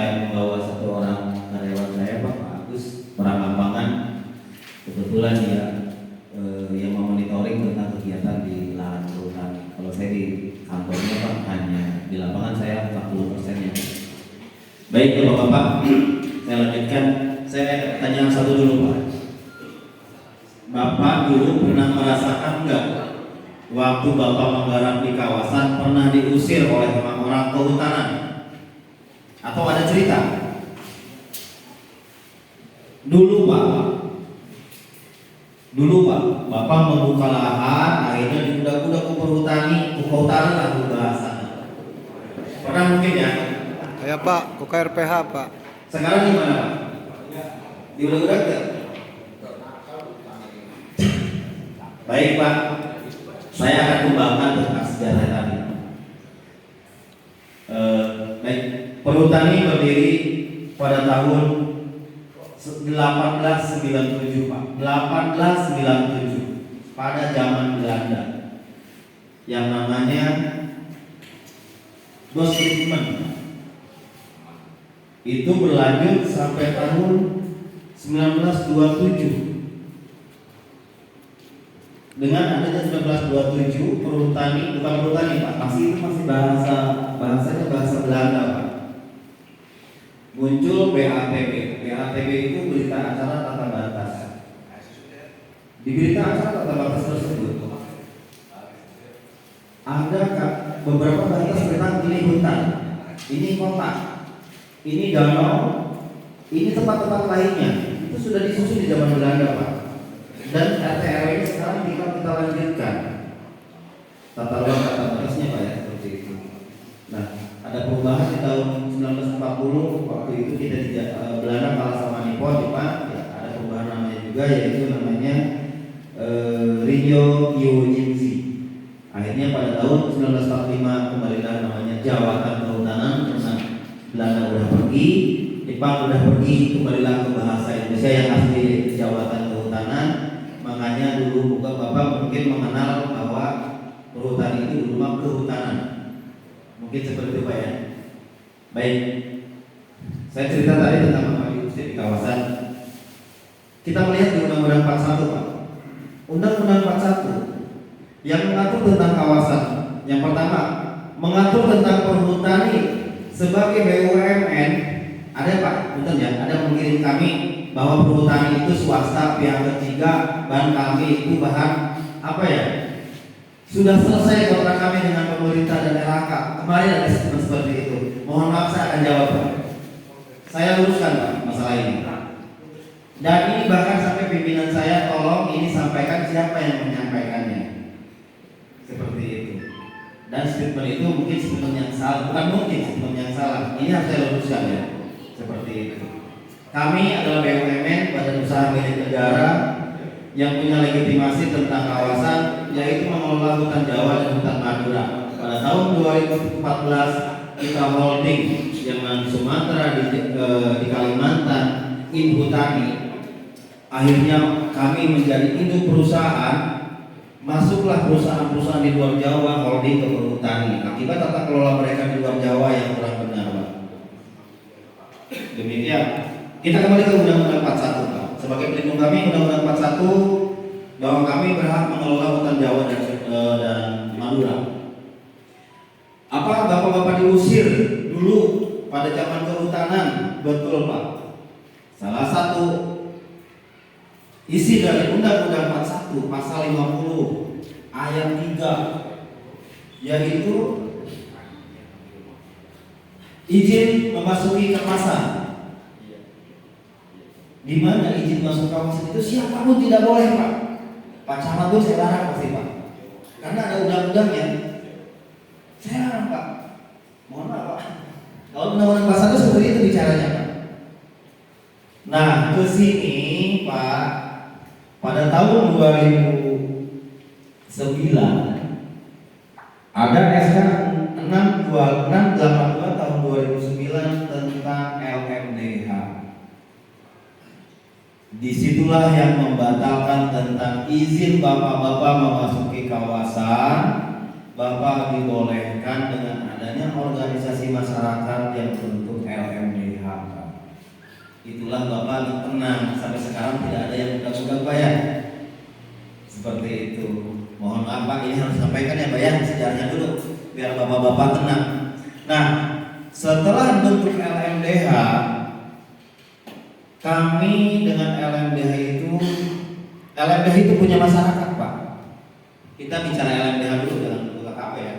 saya membawa satu orang karyawan saya, Pak Agus, orang lapangan. Kebetulan dia yang memonitoring tentang kegiatan di lahan perhutani. Kalau saya di kantornya, Pak, hanya di lapangan saya 40%-nya. Baik ya Bapak, saya lanjutkan. Saya tanya satu dulu, Pak. Bapak dulu pernah merasakan enggak waktu Bapak menggarap di kawasan pernah diusir oleh orang kehutanan? Atau ada cerita? Dulu Pak, Bapak membuka lahan, akhirnya diudak-udak ke perhutani lah bahasanya. Pernah mungkin ya? Ya Pak, UKRPH Pak. Sekarang di mana Pak? Diudak-udak ya? Baik Pak, saya akan kembangkan tentang sejarah tadi. Baik, perhutani berdiri pada tahun 1897 Pak. 1897 pada zaman Belanda yang namanya Bosritman. Itu berlanjut sampai tahun 1927. Dengan adanya 1927 perhutani, bukan perhutani Pak, masih bahasanya bahasa Belanda Pak. Muncul BATB. BATB itu berita acara tata batas. Di berita acara tata batas tersebut ada beberapa batas tentang ini hutan, ini kota, ini danau, ini tempat-tempat lainnya. Itu sudah disusun di zaman Belanda Pak. Dan RT RW ini sekarang kita lanjutkan tata ruang tata batasnya Pak ya, seperti itu. Nah, ada perubahan di tahun 1940 waktu itu kita Belanda kalah sama Nippon Jepang ya, ada perubahan namanya juga, yaitu namanya Rinyo Yojinshi. Akhirnya pada tahun 1945 kembalilah namanya Jawatan Kehutanan karena Belanda udah pergi, Jepang udah pergi, kembalilah ke bahasa Indonesia yang asli Jawatan Kehutanan. Makanya dulu Bapak mungkin mengenal bahwa perhutani itu dulu kehutanan. Mungkin seperti itu Pak ya. Baik, saya cerita tadi tentang Bapak diusir di kawasan. Kita melihat di Undang-Undang 41 Pak. Undang-Undang 41 yang mengatur tentang kawasan. Yang pertama, mengatur tentang perhutani sebagai BUMN. Ada Pak, betul ya, ada mengirim kami bahwa perhutani itu swasta pihak ketiga, dan kami itu bahan apa ya? Sudah selesai kontrak kami dengan pemerintah dan LHK. Kemarin ada statement seperti itu. Mohon maaf saya akan jawab Pak. Saya luruskan Pak masalah ini. Dan ini bahkan sampai pimpinan saya tolong ini sampaikan siapa yang menyampaikannya. Seperti itu. Dan statement itu mungkin statement yang salah, bukan mungkin statement yang salah. Ini harus saya luruskan ya. Seperti itu. Kami adalah BUMN, badan usaha milik negara yang punya legitimasi tentang kawasan, yaitu mengelola hutan Jawa dan hutan Madura. Pada tahun 2014 kita holding yang di Sumatera, di Kalimantan, Inhutani. Akhirnya kami menjadi induk perusahaan, masuklah perusahaan-perusahaan di luar Jawa holding ke perhutani. Akibat tata kelola mereka di luar Jawa yang kurang benar Pak. Demikian. Kita kembali ke Undang-Undang 41 Pak. Sebagai pelindung kami Undang-Undang 41 bahwa kami berhak mengelola hutan Jawa dan Madura. Apa bapak-bapak diusir dulu pada zaman kehutanan? Betul Pak. Salah satu isi dari Undang-Undang 41 pasal 50 ayat 3 yaitu izin memasuki kawasan. Di mana izin masuk kawasan itu siapapun tidak boleh Pak. Pak Camat itu saya larang pasti Pak. Karena ada undang-undangnya. Saya larang Pak. Mohon maaf Pak. Kalau Undang-Undang 41 seperti itu bicaranya Pak. Nah ke sini Pak, pada tahun 2009 ada SK 682 tahun 2009 tentang LMDH. Disitulah yang membatalkan tentang izin bapak-bapak memasuki kawasan. Bapak dibolehkan dengan adanya organisasi masyarakat yang bentuk LMDH. Itulah Bapak tenang, sampai sekarang tidak ada yang undang-undang Pak ya. Seperti itu. Mohon maaf Pak, ini harus sampaikan ya Pak ya, sejarahnya dulu biar Bapak-bapak tenang. Nah, setelah bentuk LMDH, kami dengan LMDH itu punya masyarakat Pak. Kita bicara LMDH dulu, jangan dulu KKP ya.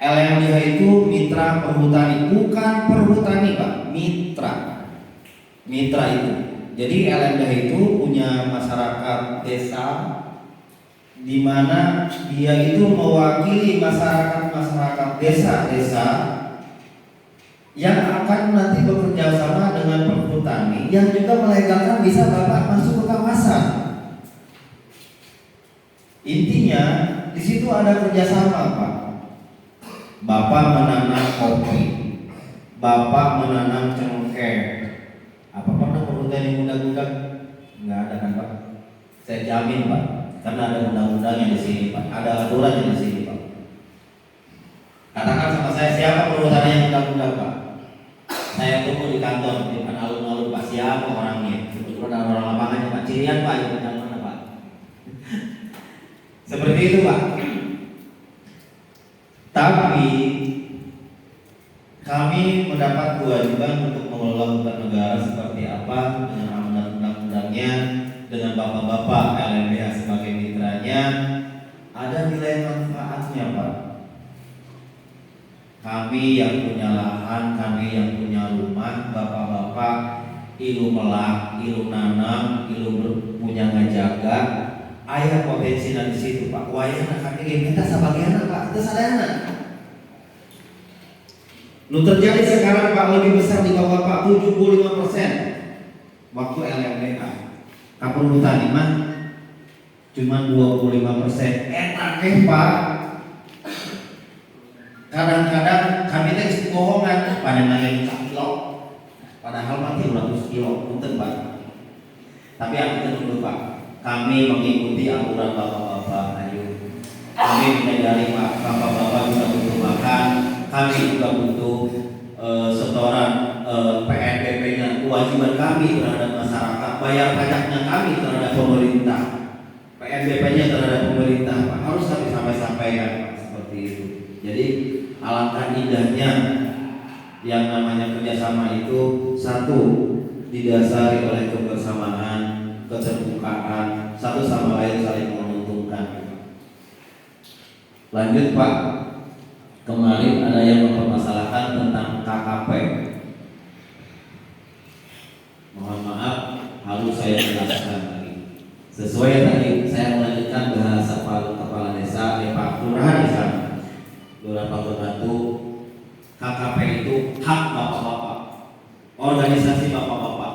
LMDH itu mitra perhutani, bukan perhutani Pak, mitra. Mitra itu. Jadi LMDH itu punya masyarakat desa, di mana dia itu mewakili masyarakat desa-desa yang akan nanti bekerja sama dengan perhutani yang juga melegalkan bisa Bapak masuk ke kawasan. Intinya di situ ada kerjasama Pak. Bapak menanam kopi, Bapak menanam cengkeh. Apa pernah perhutani undang-undang? Nggak ada kan Pak? Saya jamin Pak. Karena ada undang-undangnya di sini Pak, ada aturannya di sini Pak. Katakan sama saya, siapa perhutani yang undang-undang Pak? Saya tunggu di kantor, di depan alun-alun Pak, siapa orangnya? Kebetulan ada orang lapangannya Pak, cirian Pak, yang undang mana Pak? Seperti itu Pak. Tapi kami mendapat kewajiban untuk mengelola hutan negara seperti apa dengan amanat undang-undangnya, dengan bapak-bapak LMDH sebagai mitranya, ada nilai manfaatnya Pak. Kami yang punya lahan, kami yang punya rumah, bapak-bapak ilu melak, ilu nanam, ilu punya ngajaga, ayah potensi di situ Pak. Wayana kami minta sebagian Pak, itu sadana. Nu terjadi sekarang Pak lebih besar di bawah Pak 75% waktu LMDH. Perhutani mah cuma 25%. Enak Pak. Kadang-kadang kami teh bohongan pada nanya kilo, padahal mati 100 kilo, punten Pak. Tapi aku dulu Pak, kami mengikuti aturan bapak-bapak. Ayo, kami menyadari Pak, bapak-bapak juga butuh makan, kami juga butuh setoran PNBP-nya, kewajiban kami terhadap masyarakat, bayar pajaknya kami terhadap pemerintah, PNBP-nya terhadap pemerintah Pak, harus kami sampaikan Pak, seperti itu. Jadi alangkah indahnya yang namanya kerjasama itu, satu, didasari oleh kebersamaan, keterbukaan, satu sama lain saling menguntungkan. Lanjut Pak, kemarin ada yang mempermasalahkan tentang KKP. Mohon maaf, harus saya jelaskan lagi. Sesuai tadi, saya melanjutkan bahasa kepala desa, Pak Lurah di sana. Beberapa pembantu, KKP itu hak bapak-bapak, organisasi bapak-bapak.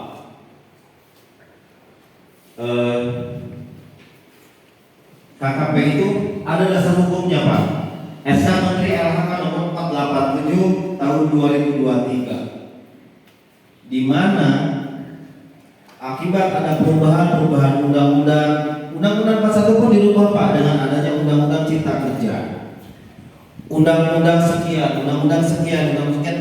KKP itu ada dasar hukumnya Pak. SK Menteri LHK nomor 487 tahun 2023, di mana akibat ada perubahan undang-undang 41 pun dirubah Pak dengan adanya undang-undang Cipta Kerja. Undang-undang sekian,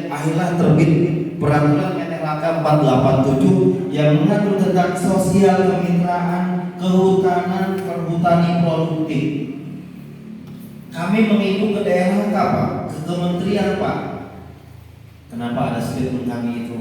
akhirnya terbit peraturan LHK 487 yang mengatur tentang sosial kemitraan, kehutanan, perhutani produktif. Kami mengikut ke daerah Pak, ke kementerian Pak. Kenapa ada statement kami itu